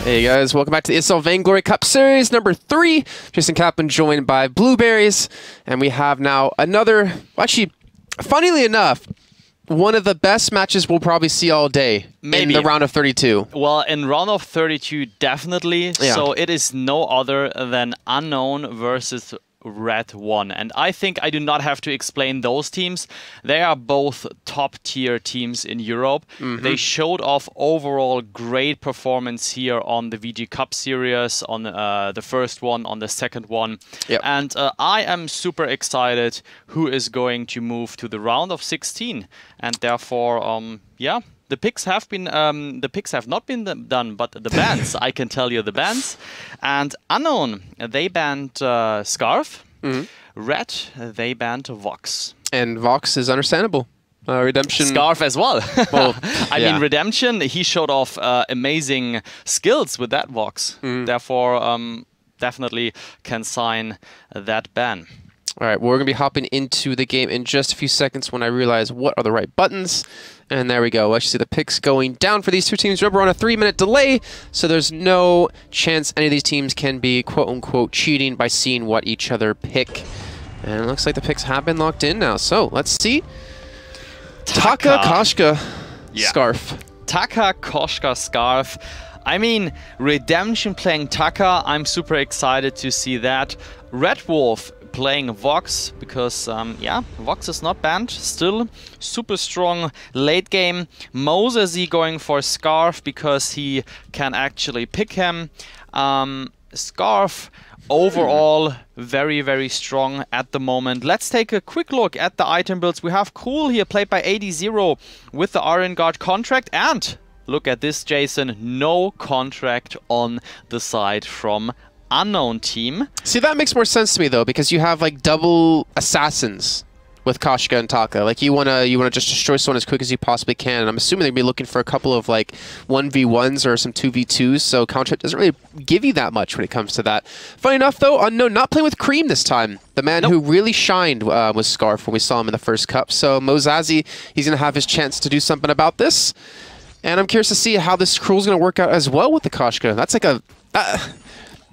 Hey guys, welcome back to the ESL Vainglory Cup Series number 3. Jason Kaplan joined by Blueberries, and we have now another, actually, funnily enough, one of the best matches we'll probably see all day. Maybe. In the round of 32. Well, in round of 32, definitely. Yeah. So it is no other than Unknown versus Red 1. And I think I do not have to explain those teams. They are both top-tier teams in Europe. They showed off overall great performance here on the VG Cup Series, on the first one, on the second one. Yep. And I am super excited who is going to move to the round of 16. And therefore, yeah. The picks have been, the picks have not been done, but the bans, I can tell you the bans. And Unknown, they banned Scarf. Red, they banned Vox. And Vox is understandable. Redemption. Scarf as well. Well, I mean, Redemption, he showed off amazing skills with that Vox. Therefore, definitely can sign that ban. All right, well, we're going to be hopping into the game in just a few seconds when I realize what are the right buttons. And there we go. Let's see the picks going down for these two teams. Remember, we're on a 3-minute delay, so there's no chance any of these teams can be quote-unquote cheating by seeing what each other pick. And it looks like the picks have been locked in now. So let's see. Taka, Koshka, Scarf. Taka, Koshka, Scarf. I mean, Redemption playing Taka, I'm super excited to see that. Red Wolf playing Vox, because, yeah, Vox is not banned. Still super strong late game. Mosesy going for Scarf because he can actually pick him. Scarf overall very, very strong at the moment. Let's take a quick look at the item builds. We have Cool here played by 80 with the Iron Guard contract, and look at this, Jason, no contract on the side from Unknown team. See, that makes more sense to me though, because you have like double assassins with Koshka and Taka. Like you wanna just destroy someone as quick as you possibly can. And I'm assuming they'd be looking for a couple of like 1v1s or some 2v2s. So contract doesn't really give you that much when it comes to that. Funny enough though, Unknown not playing with Cream this time. The man who really shined was Scarf when we saw him in the first cup. So Mozazi, he's gonna have his chance to do something about this. And I'm curious to see how this Cruel's gonna work out as well with the Koshka. That's like a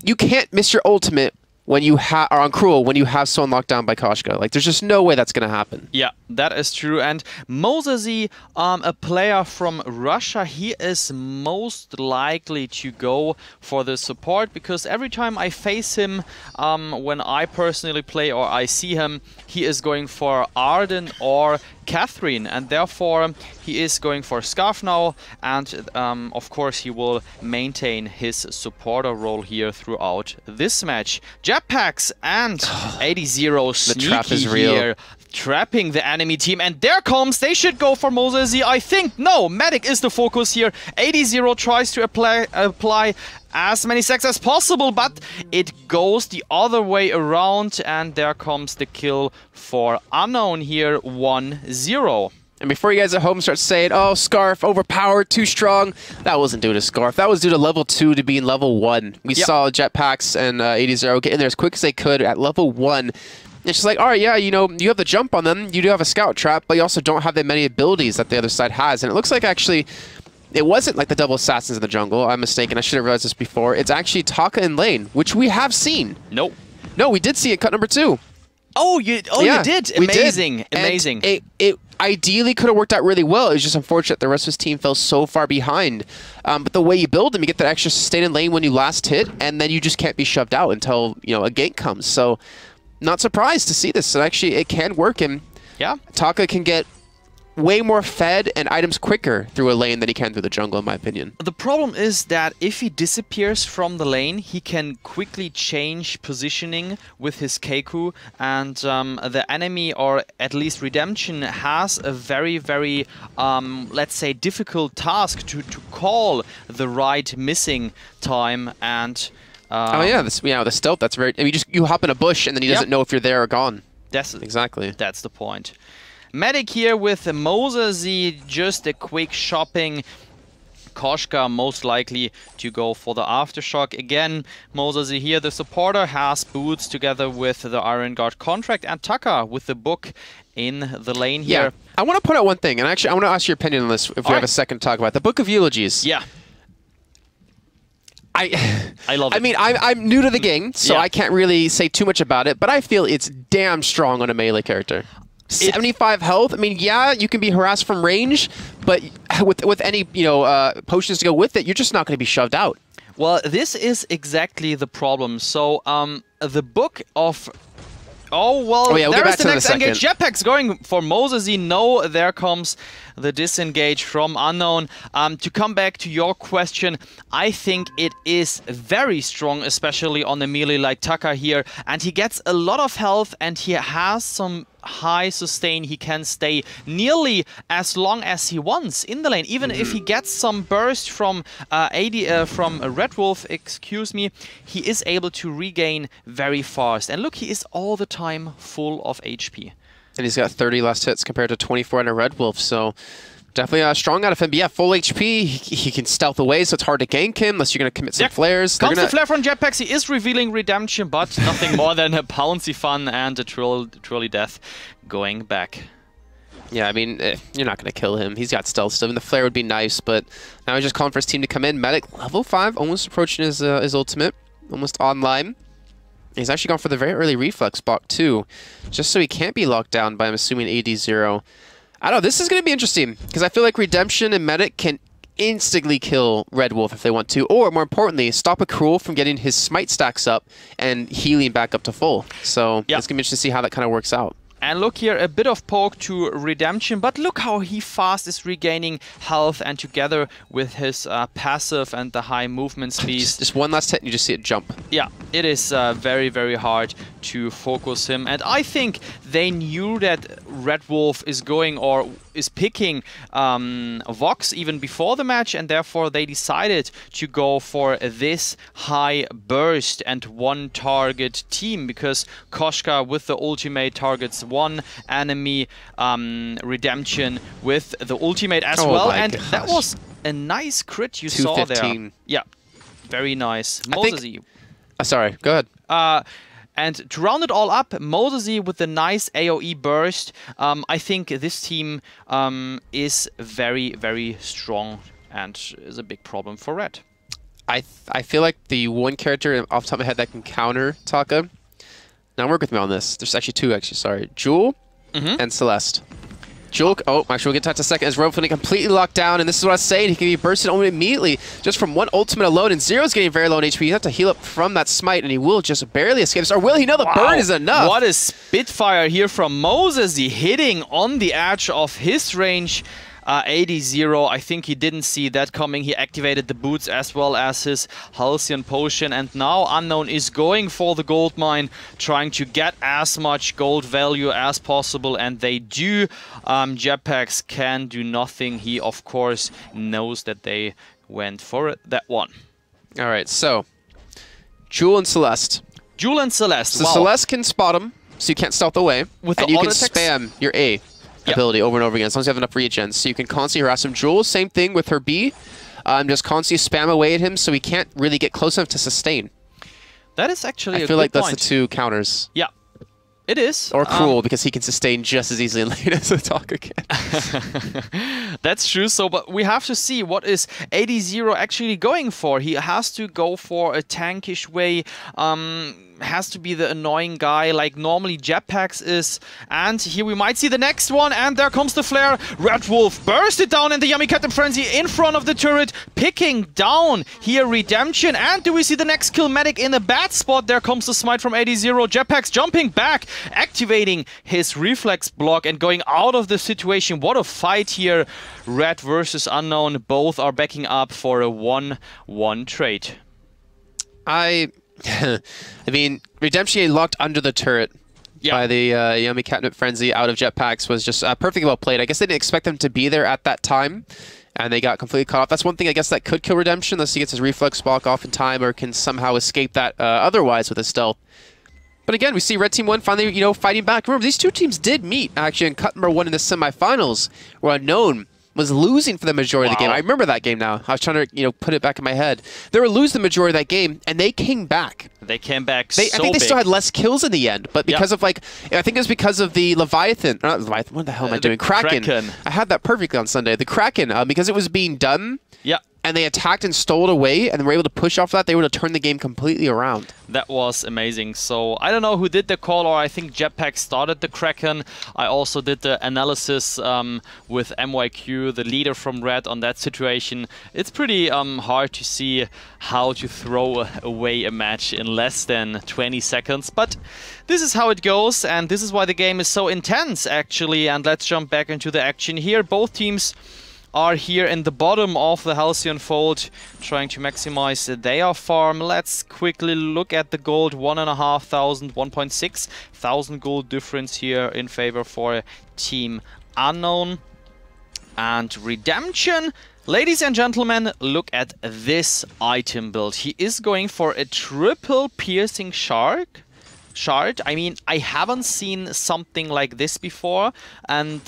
you can't miss your ultimate when you are on Cruel when you have someone locked down by Koshka. Like, there's just no way that's going to happen. Yeah, that is true. And Mosesy, a player from Russia, he is most likely to go for the support, because every time I face him, when I personally play or I see him, he is going for Arden or Catherine, and therefore he is going for Scarf now, and of course he will maintain his supporter role here throughout this match. Jetpacks and 80 sneaky here, trapping the enemy team, and there comes, they should go for Mosesy, I think. No, Medic is the focus here. 80 tries to apply as many sacks as possible, but it goes the other way around, and there comes the kill for Unknown here, 1-0. And before you guys at home start saying, oh, Scarf, overpowered, too strong, that wasn't due to Scarf. That was due to level 2 to being level 1. We saw Jetpacks and 80 get in there as quick as they could at level 1. It's just like, all right, yeah, you know, you have the jump on them, you do have a scout trap, but you also don't have that many abilities that the other side has. And it looks like actually it wasn't like the double assassins in the jungle. I'm mistaken. I should have realized this before. It's actually Taka in lane, which we have seen. Nope. No, we did see it cut number 2. Oh, you did? Amazing. Amazing. And it ideally could have worked out really well. It was just unfortunate the rest of his team fell so far behind. But the way you build them, you get that extra sustain in lane when you last hit, and then you just can't be shoved out until, you know, a gank comes. So not surprised to see this. So actually, it can work, and Taka can get way more fed and items quicker through a lane than he can through the jungle, in my opinion. The problem is that if he disappears from the lane, he can quickly change positioning with his Keku, and the enemy, or at least Redemption, has a very, very, let's say, difficult task to call the right missing time. And oh yeah, the stealth, that's very, I mean, you hop in a bush and then he doesn't know if you're there or gone. Exactly. That's the point. Medic here with Mosesy, just a quick shopping. Koshka most likely to go for the Aftershock. Again, Mosesy here, the supporter, has boots together with the Iron Guard contract, and Taka with the book in the lane here. Yeah, I want to point out one thing, and actually I want to ask your opinion on this if we have a second to talk about. The Book of Eulogies. Yeah. I love it. I mean, I'm new to the game, so Yeah. I can't really say too much about it, but I feel it's damn strong on a melee character. 75 health. I mean, yeah, you can be harassed from range, but with any potions to go with it, you're just not going to be shoved out. Well, this is exactly the problem. So, the book of... Oh, well, yeah, we'll get there back is the to that next in a engage. Jetpack's going for Mosesy. No, there comes the disengage from Unknown. To come back to your question, I think it is very strong, especially on a melee like Taka here. And he gets a lot of health, and he has some high sustain. He can stay nearly as long as he wants in the lane. Even if he gets some burst from Red Wolf, excuse me, he is able to regain very fast. And look, he is all the time full of HP. And he's got 30 last hits compared to 24 on a Red Wolf, so definitely strong out of him. But yeah, full HP, he can stealth away, so it's hard to gank him unless you're going to commit some flares. Comes the flare from Jetpacks. He is revealing Redemption, but nothing more than a bouncy fun and a truly death going back. Yeah, I mean, you're not going to kill him. He's got stealth still. I mean, the flare would be nice, but now he's just calling for his team to come in. Medic, level 5, almost approaching his ultimate, almost online. He's actually gone for the very early reflex block, too, just so he can't be locked down by, I'm assuming, AD0. I don't know, this is going to be interesting, because I feel like Redemption and Medic can instantly kill Red Wolf if they want to, or, more importantly, stop a Cruel from getting his smite stacks up and healing back up to full. So it's going to be interesting to see how that kind of works out. And look here, a bit of poke to Redemption, but look how he fast is regaining health, and together with his passive and the high movement speed. Just one last hit and you just see it jump. Yeah, it is very, very hard to focus him. And I think they knew that Red Wolf is going or is picking Vox even before the match, and therefore they decided to go for this high burst and one target team, because Koshka with the ultimate targets one enemy, Redemption with the ultimate as well, and that was a nice crit you saw there. Yeah, very nice. Mosesy. Sorry, go ahead. And to round it all up, Mosesy with the nice AoE burst. I think this team is very, very strong and is a big problem for Red. I feel like the one character off the top of my head that can counter Taka. Now work with me on this. There's actually two, sorry. Jewel and Celeste. Jewel, actually we'll get to that in a second, as Rofinny completely locked down, and this is what I was saying, he can be bursted almost immediately just from one ultimate alone, and Zero's getting very low on HP. You have to heal up from that smite, and he will just barely escape this. Or will he? No, the burn is enough. What a Spitfire here from Mosesy, hitting on the edge of his range. AD0, I think he didn't see that coming. He activated the boots as well as his Halcyon Potion, and now Unknown is going for the gold mine, trying to get as much gold value as possible, and they do. Jetpacks can do nothing. He, of course, knows that they went for it, that one. All right, so Jewel and Celeste. Jewel and Celeste. So Celeste can spot him, so you can't stealth away, with and you can spam your A ability over and over again, as long as you have enough regen. So you can constantly harass him. Jewel, same thing with her B. Just constantly spam away at him, so he can't really get close enough to sustain. That is actually a good point. I feel like that's the two counters. Yeah, it is. Or Cruel, because he can sustain just as easily in lane as a Taka can. That's true. So, but we have to see what is AD0 actually going for. He has to go for a tankish way. Has to be the annoying guy like normally Jetpacks is. And here we might see the next one, and there comes the flare. Red Wolf burst it down, and the Yummy Captain Frenzy in front of the turret, picking down here Redemption. And do we see the next kill? Medic in a bad spot. There comes the smite from AD0. Jetpacks jumping back, activating his reflex block and going out of the situation. What a fight here. Red versus Unknown. Both are backing up for a 1-1 trade. I mean, Redemption getting locked under the turret by the Yummy Catnip Frenzy out of Jetpacks was just perfectly well played. I guess they didn't expect them to be there at that time, and they got completely caught off. That's one thing I guess that could kill Redemption, unless he gets his reflex block off in time or can somehow escape that otherwise with his stealth. But again, we see Red Team 1 finally, fighting back. Remember, these two teams did meet, actually, in cut number 1 in the semifinals, where Unknown was losing for the majority of the game. I remember that game now. I was trying to, put it back in my head. They were losing the majority of that game, and they came back. They came back I think they still had less kills in the end, but because of, I think it was because of the Leviathan. Not Leviathan, what the hell am I doing? Kraken. I had that perfectly on Sunday. The Kraken, because it was being done. Yeah. and they attacked and stole it away, and were able to push off that, they were able to turn the game completely around. That was amazing. So I don't know who did the call, or I think Jetpack started the Kraken. I also did the analysis with MYQ, the leader from Red, on that situation. It's pretty hard to see how to throw away a match in less than 20 seconds, but this is how it goes, and this is why the game is so intense, actually. And let's jump back into the action here. Both teams are here in the bottom of the Halcyon Fold, trying to maximize their farm. Let's quickly look at the gold. 1,500, 1,600 gold difference here in favor for Team Unknown. And Redemption, ladies and gentlemen, look at this item build. He is going for a triple piercing shard. I mean, I haven't seen something like this before, and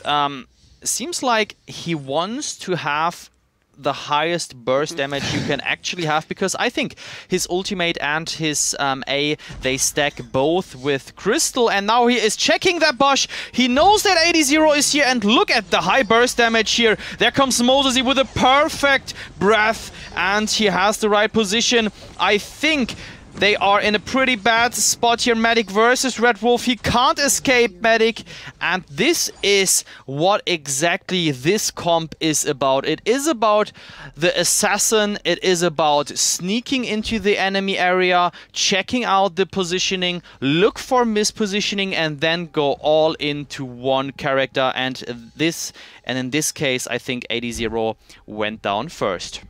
seems like he wants to have the highest burst damage you can actually have, because I think his ultimate and his A, they stack both with Crystal, and now he is checking that Bosch. He knows that 80 is here, and look at the high burst damage here. There comes Moses with a perfect breath, and he has the right position. I think they are in a pretty bad spot here. Medic versus Red Wolf. He can't escape Medic. And this is what exactly this comp is about. It is about the assassin. It is about sneaking into the enemy area, checking out the positioning, look for mispositioning, and then go all into one character. And in this case, I think 80 went down first.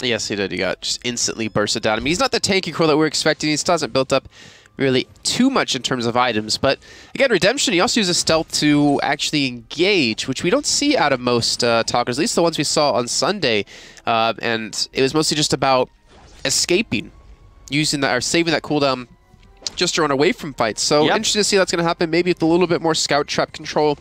Yes, he did. He got just instantly bursted down. I mean, he's not the tanky core that we're expecting. He still hasn't built up really too much in terms of items. But again, Redemption, he also uses stealth to actually engage, which we don't see out of most talkers, at least the ones we saw on Sunday. And it was mostly just about escaping, using that, or saving that cooldown just to run away from fights. So interesting to see that's going to happen, maybe with a little bit more scout trap control.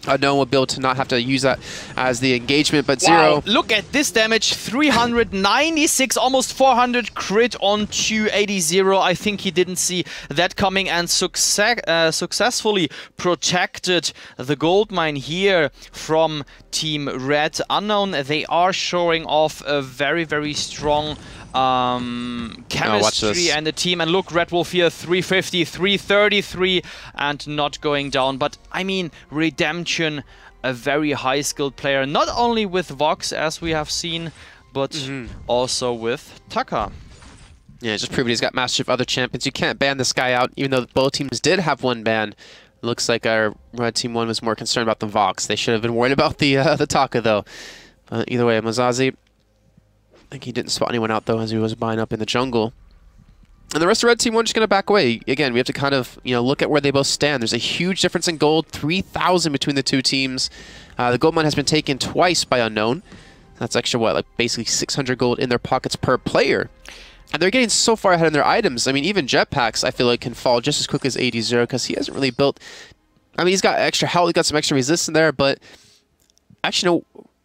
Unknown will be able to not have to use that as the engagement, but wow, look at this damage, 396, almost 400 crit onto 80. I think he didn't see that coming, and successfully protected the gold mine here from Team Red. Unknown, they are showing off a very, very strong chemistry and the team. And look, Red Wolf here, 350, 333, and not going down. But I mean, Redemption, a very high skilled player, not only with Vox as we have seen, but also with Tucker. Yeah, just proving he's got mastery of other champions. You can't ban this guy out, even though both teams did have one ban. Looks like our Red Team 1 was more concerned about the Vox. They should have been worried about the Taka, though. Either way, Mazazi, I think he didn't spot anyone out, though, as he was buying up in the jungle. And the rest of Red Team 1 just going to back away. Again, we have to kind of, look at where they both stand. There's a huge difference in gold, 3,000 between the two teams. The gold mine has been taken twice by Unknown. That's extra, what, like basically 600 gold in their pockets per player. And they're getting so far ahead in their items. I mean, even Jetpacks, I feel like, can fall just as quick as 80 because he hasn't really built... I mean, he's got extra health, he's got some extra resistance there, but... Actually, no...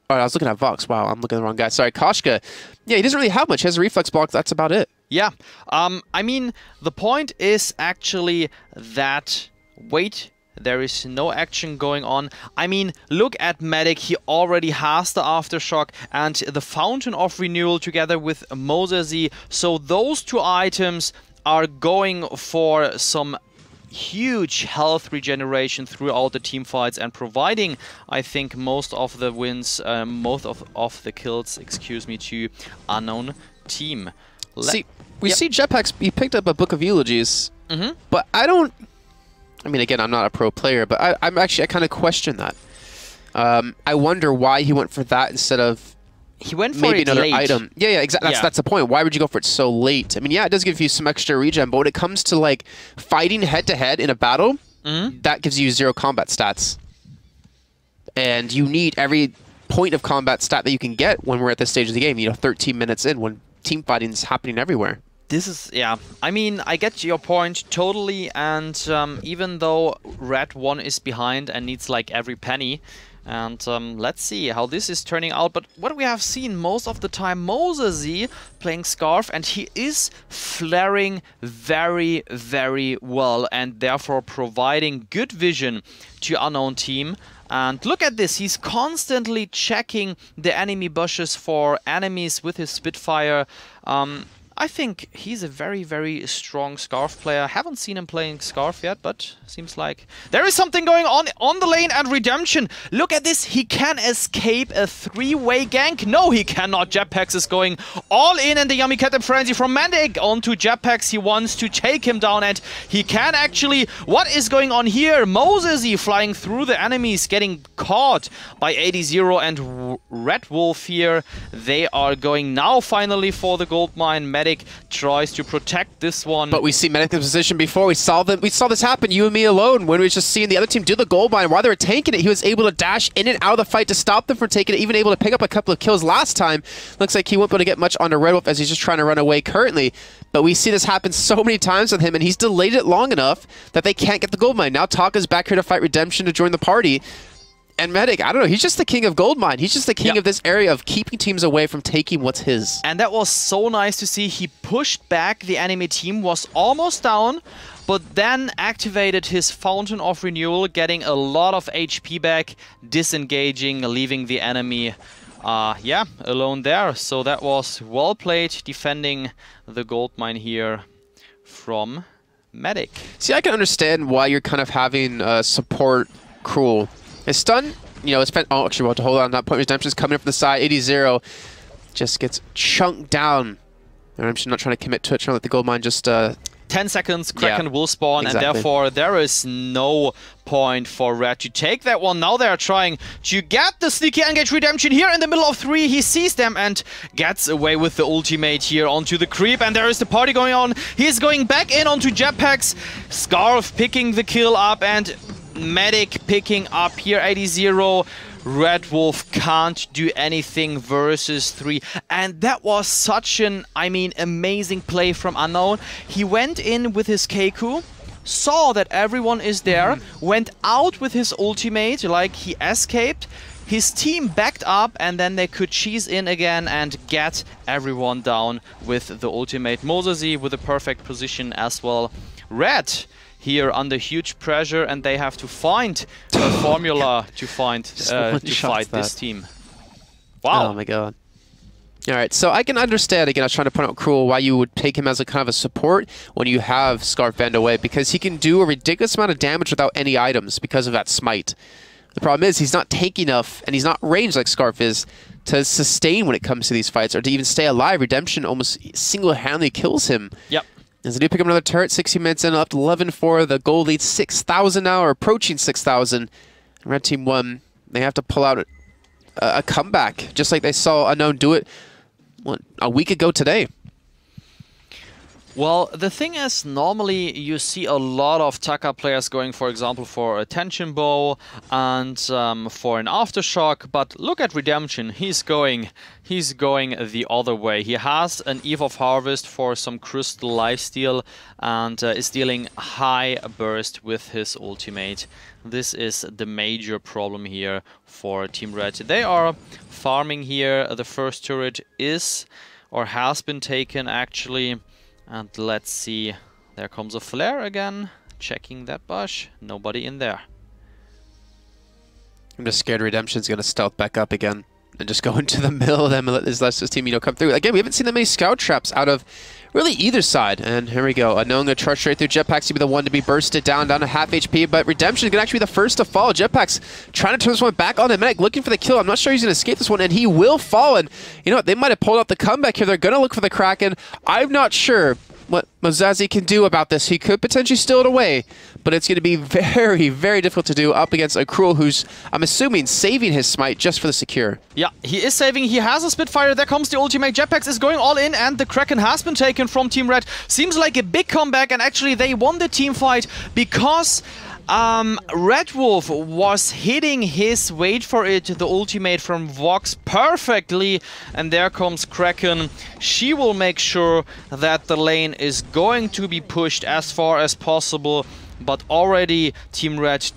Oh, I was looking at Vox. Wow, I'm looking at the wrong guy. Sorry, Koshka. Yeah, he doesn't really have much. He has a reflex block. That's about it. Yeah. I mean, the point is actually that... Wait, there is no action going on. I mean, look at Medic. He already has the Aftershock and the Fountain of Renewal together with Mozesi. So those two items are going for some huge health regeneration throughout the team fights and providing, I think, most of the wins, most of the kills, excuse me, to Unknown Team. See, we see Jetpacks, he picked up a Book of Eulogies, but I don't... I mean, again, I'm not a pro player, but I kind of question that. I wonder why he went for that instead of he went for maybe another late. item. Yeah, exactly. That's the point. Why would you go for it so late? I mean, yeah, it does give you some extra regen, but when it comes to like fighting head to head in a battle, that gives you 0 combat stats, and you need every point of combat stat that you can get when we're at this stage of the game. 13 minutes in, when team fighting is happening everywhere. This is, yeah, I mean, I get your point totally, and even though Red 1 is behind and needs like every penny, and let's see how this is turning out. But what we have seen most of the time, Mozesi playing Scarf, and he is flaring very, very well, and therefore providing good vision to Unknown Team. And look at this, he's constantly checking the enemy bushes for enemies with his Spitfire. I think he's a very, very strong Scarf player. Haven't seen him playing Scarf yet, but seems like there is something going on the lane. And Redemption, look at this, he can escape a 3-way gank. No, he cannot. Jetpacks is going all in, and the Yummy Cat and Frenzy from Mandic onto Jetpacks. He wants to take him down, and he can actually. What is going on here? Mosesy flying through the enemies, getting caught by 80 and Red Wolf here. They are going now finally for the gold mine. Medic tries to protect this one. But we see Medic in position before. We saw this happen, you and me alone, when we were just seeing the other team do the gold mine. While they were tanking it, he was able to dash in and out of the fight to stop them from taking it, even able to pick up a couple of kills last time. Looks like he won't be able to get much onto Red Wolf as he's just trying to run away currently. But we see this happen so many times with him, and he's delayed it long enough that they can't get the gold mine. Now Taka's back here to fight Redemption to join the party. And Medic, I don't know, he's just the king of gold mine. He's just the king of this area of keeping teams away from taking what's his. And that was so nice to see. He pushed back the enemy team, was almost down, but then activated his Fountain of Renewal, getting a lot of HP back, disengaging, leaving the enemy alone there. So that was well played, defending the gold mine here from Medic. See, I can understand why you're kind of having support Cruel. His stun, you know, it's been, oh, actually, we'll have to hold on. That point Redemption's coming up from the side. 80 just gets chunked down. Redemption not trying to commit to it, trying to let the gold mine just 10 seconds, Kraken will spawn, and therefore there is no point for Red to take that one. Now they are trying to get the sneaky engage. Redemption here in the middle of 3. He sees them and gets away with the ultimate here onto the creep, and there is the party going on. He's going back in onto Jetpacks. Scarf picking the kill up, and Medic picking up here 80. Red Wolf can't do anything versus 3. And that was such an, I mean, amazing play from Unknown. He went in with his Keiku, saw that everyone is there, went out with his ultimate, like he escaped. His team backed up, and then they could cheese in again and get everyone down with the ultimate. Mosesy with a perfect position as well. Red here under huge pressure, and they have to find a formula to fight this team. Wow. Oh my god. Alright, so I can understand, again, I was trying to point out Cruel, why you would take him as a kind of a support when you have Scarf banned away, because he can do a ridiculous amount of damage without any items because of that smite. The problem is he's not tanky enough, and he's not ranged like Scarf is, to sustain when it comes to these fights, or to even stay alive. Redemption almost single-handedly kills him. Yep. As they do pick up another turret, 60 minutes in, up to 11 for the gold lead, 6,000 now, or approaching 6,000. Red Team won. They have to pull out a comeback, just like they saw Unknown do it a week ago today. Well, the thing is, normally you see a lot of Taka players going, for example, for a tension bow and for an aftershock. But look at Redemption. He's going the other way. He has an Eve of Harvest for some crystal lifesteal and is dealing high burst with his ultimate. This is the major problem here for Team Red. They are farming here. The first turret is or has been taken actually. And let's see, there comes a flare again, checking that bush, nobody in there. I'm just scared Redemption's going to stealth back up again and just go into the middle of them and let this Lester's team, you know, come through. Again, we haven't seen that many scout traps out of really either side. And here we go, Unknown going to trust straight through. Jetpacks to be the one to be bursted down to half HP, but Redemption is going to actually be the first to fall. Jetpacks trying to turn this one back on the Medic, looking for the kill. I'm not sure he's going to escape this one, and he will fall. And you know what, they might have pulled out the comeback here. They're going to look for the Kraken. I'm not sure what Mosesy can do about this. He could potentially steal it away, but it's going to be very, very difficult to do up against a Cruel who's, I'm assuming, saving his smite just for the secure. Yeah, he is saving. He has a Spitfire. There comes the ultimate. Jetpacks is going all in, and the Kraken has been taken from Team Red. Seems like a big comeback, and actually they won the team fight because Red Wolf was hitting his, wait for it, the ultimate from Vox perfectly, and there comes Kraken. She will make sure that the lane is going to be pushed as far as possible, but already Team Red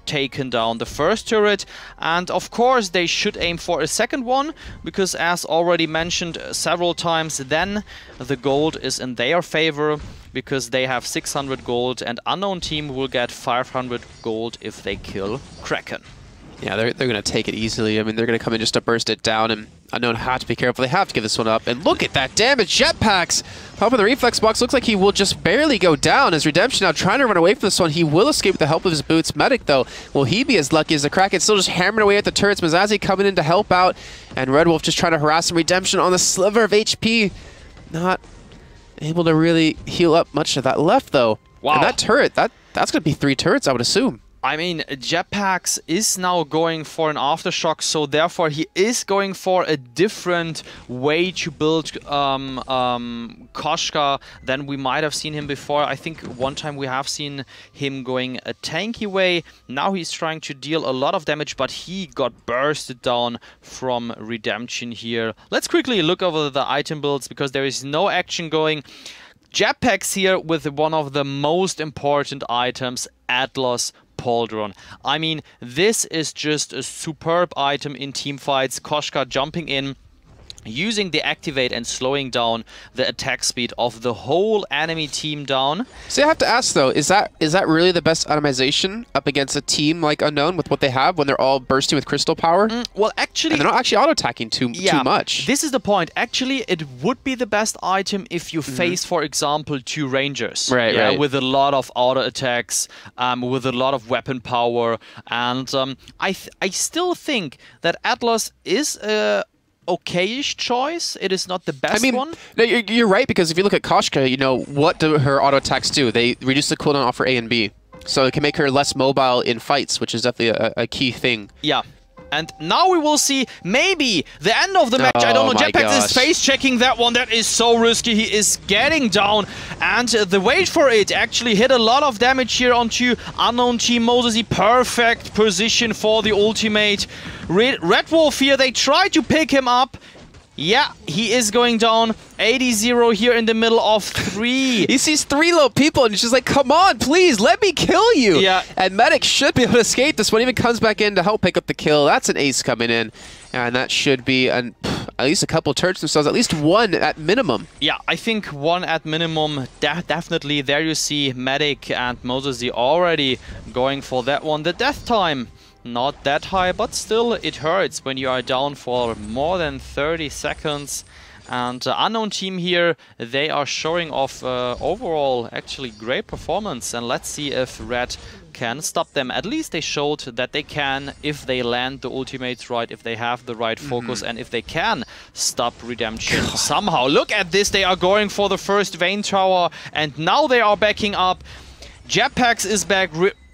taken down the first turret, and of course they should aim for a second one, because as already mentioned several times, then the gold is in their favor, because they have 600 gold and Unknown Team will get 500 gold if they kill Kraken. Yeah, they're going to take it easily. I mean, they're going to come in just to burst it down, and Unknown have to be careful. They have to give this one up. And look at that damage. Jetpacks helping the reflex box. Looks like he will just barely go down. As Redemption now trying to run away from this one. He will escape with the help of his boots. Medic, though, will he be as lucky as the Kraken? Still just hammering away at the turrets. Mazazi coming in to help out. And Red Wolf just trying to harass him. Redemption on the sliver of HP. Not able to really heal up much of that left, though. Wow. And that turret, that's going to be 3 turrets, I would assume. I mean, Jetpacks is now going for an Aftershock, so therefore he is going for a different way to build Koshka than we might have seen him before. I think one time we have seen him going a tanky way. Now he's trying to deal a lot of damage, but he got bursted down from Redemption here. Let's quickly look over the item builds, because there is no action going. Jetpacks here with one of the most important items, Atlas Pauldron. I mean, this is just a superb item in team fights. Koshka jumping in, using the activate and slowing down the attack speed of the whole enemy team down. So I have to ask though, is that really the best itemization up against a team like Unknown with what they have when they're all bursting with crystal power? Well, actually, and they're not actually auto-attacking too much. This is the point. Actually, it would be the best item if you face, for example, 2 Rangers. Right. With a lot of auto attacks, with a lot of weapon power. And I still think that Atlas is okayish choice. It is not the best one. No, you're right, because if you look at Koshka, you know, what do her auto attacks do? They reduce the cooldown off for A and B. So it can make her less mobile in fights, which is definitely a key thing. Yeah. And now we will see maybe the end of the match. I don't know. Jetpacks is face-checking that one. That is so risky. He is getting down. And the wait for it actually hit a lot of damage here onto Unknown Team. Moses, perfect position for the ultimate. Red Wolf here, they try to pick him up. Yeah, he is going down. 80-0 here in the middle of 3. He sees 3 low people and he's just like, come on, please, let me kill you. Yeah. And Medic should be able to escape this one. Even comes back in to help pick up the kill. That's an ace coming in. And that should be at least a couple of turrets themselves, at least 1 at minimum. Yeah, I think 1 at minimum, definitely. There you see Medic and Moses already going for that one. The death time, not that high, but still it hurts when you are down for more than 30 seconds. And Unknown Team here, they are showing off overall actually great performance. And let's see if Red can stop them. At least they showed that they can if they land the ultimates right, if they have the right focus, and if they can stop Redemption somehow. Look at this, they are going for the first Vayne Tower, and now they are backing up. Jetpacks is back.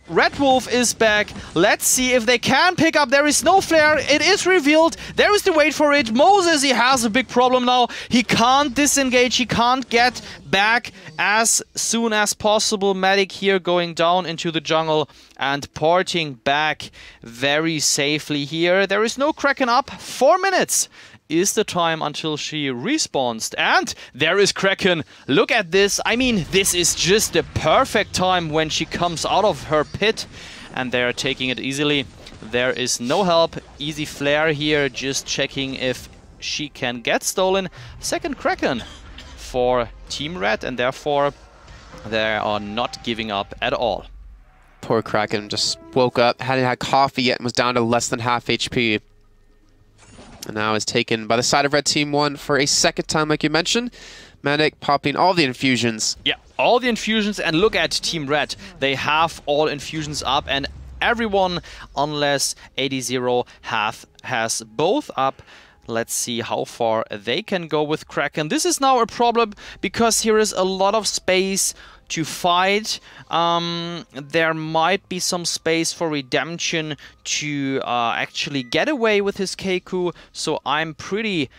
Red Wolf is back. Let's see if they can pick up. There is no flare. It is revealed. There is the wait for it. Moses, he has a big problem now. He can't disengage. He can't get back as soon as possible. Medic here going down into the jungle and porting back very safely here. There is no Kraken up. 4 minutes is the time until she respawns. And there is Kraken. Look at this. I mean, this is just the perfect time when she comes out of her pit. And they are taking it easily. There is no help. Easy flare here. Just checking if she can get stolen. Second Kraken for Team Red. And therefore, they are not giving up at all. Poor Kraken just woke up, hadn't had coffee yet, and was down to less than half HP. And now is taken by the side of Red Team 1 for a second time, like you mentioned. Medic popping all the infusions. Yeah, all the infusions. And look at Team Red. They have all infusions up. And everyone, unless 80-0, has both up. Let's see how far they can go with Kraken. This is now a problem because here is a lot of space to fight. There might be some space for Redemption to actually get away with his Keiku, so I'm pretty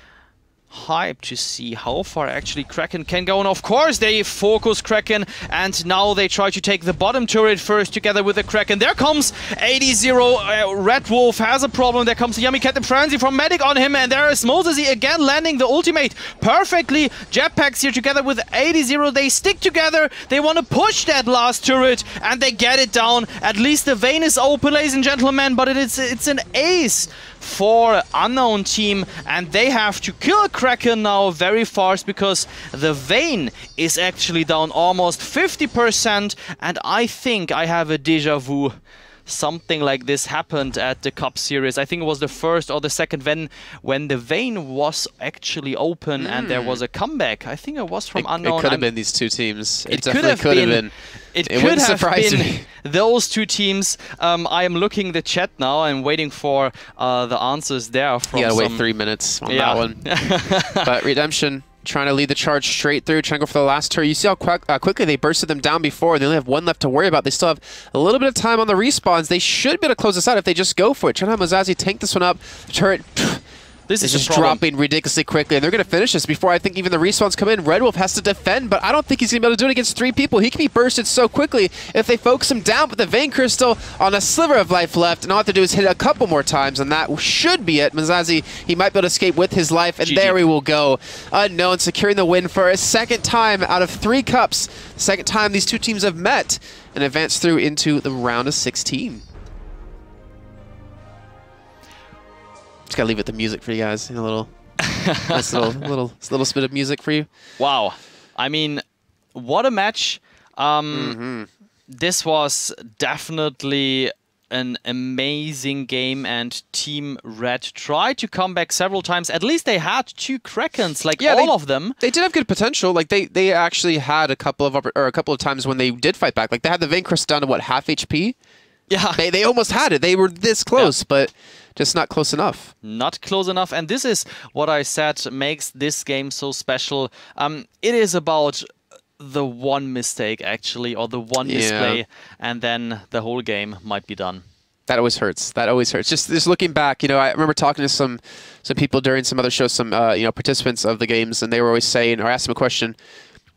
hyped to see how far actually Kraken can go. And of course they focus Kraken, and now they try to take the bottom turret first together with the Kraken. There comes 80-0. Red Wolf has a problem. There comes the Yummy Cat and Frenzy from Medic on him, and there is Moses again landing the ultimate perfectly. Jetpacks here together with 80-0. They stick together. They want to push that last turret, and they get it down. At least the Vayne is open, ladies and gentlemen, but it's an ace for Unknown team, and they have to kill Kraken now very fast because the Vayne is actually down almost 50%, and I think I have a déjà vu. Something like this happened at the Cup Series. I think it was the first or the second when the Vayne was actually open and there was a comeback. I think it was from Unknown. It could have been these two teams. It definitely could have been. It could have been me. those two teams. I am looking the chat now and waiting for the answers there. From you gotta wait 3 minutes on that one. But Redemption trying to lead the charge straight through, trying to go for the last turret. You see how quickly they bursted them down before. They only have one left to worry about. They still have a little bit of time on the respawns. They should be able to close this out if they just go for it. Trying to have Mozazi tank this one up. The turret... This is just dropping ridiculously quickly, and they're going to finish this before I think even the respawns come in. Red Wolf has to defend, but I don't think he's going to be able to do it against 3 people. He can be bursted so quickly if they focus him down, but the Vayne Crystal on a sliver of life left, and all I have to do is hit it a couple more times, and that should be it. Mozazi, he might be able to escape with his life, and there we will go. Unknown securing the win for a second time out of 3 cups. Second time these two teams have met and advanced through into the round of 16. Just gotta leave it the music for you guys. A little, nice little bit of music for you. Wow, I mean, what a match! This was definitely an amazing game, and Team Red tried to come back several times. At least they had 2 Krakens, like all of them. They did have good potential. Like they actually had a couple of times when they did fight back. Like they had the Vayne Crystal down to what, half HP? Yeah, they almost had it. They were this close, but just not close enough. Not close enough, and this is what I said makes this game so special. It is about the one mistake, actually, or the one misplay, and then the whole game might be done. That always hurts. That always hurts. Just looking back, you know, I remember talking to some people during some other shows, some you know, participants of the games, and they were always saying, or asking a question,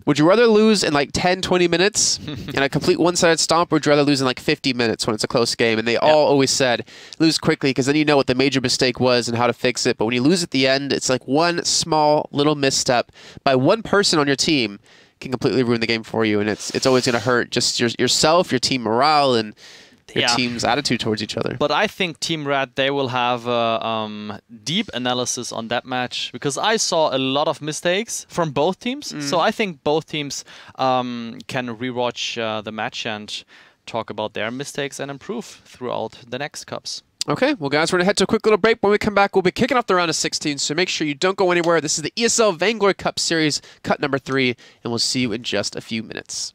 would you rather lose in like 10, 20 minutes in a complete one-sided stomp, or would you rather lose in like 50 minutes when it's a close game? And they all always said, lose quickly, because then you know what the major mistake was and how to fix it. But when you lose at the end, it's like one small little misstep by one person on your team can completely ruin the game for you. And it's always going to hurt just yourself, your team morale, and your team's attitude towards each other. But I think Team Red, they will have a deep analysis on that match, because I saw a lot of mistakes from both teams. So I think both teams can rewatch the match and talk about their mistakes and improve throughout the next cups. Okay, well guys, we're going to head to a quick little break. When we come back, we'll be kicking off the round of 16, so make sure you don't go anywhere. This is the ESL Vainglory Cup Series, cut number 3, and we'll see you in just a few minutes.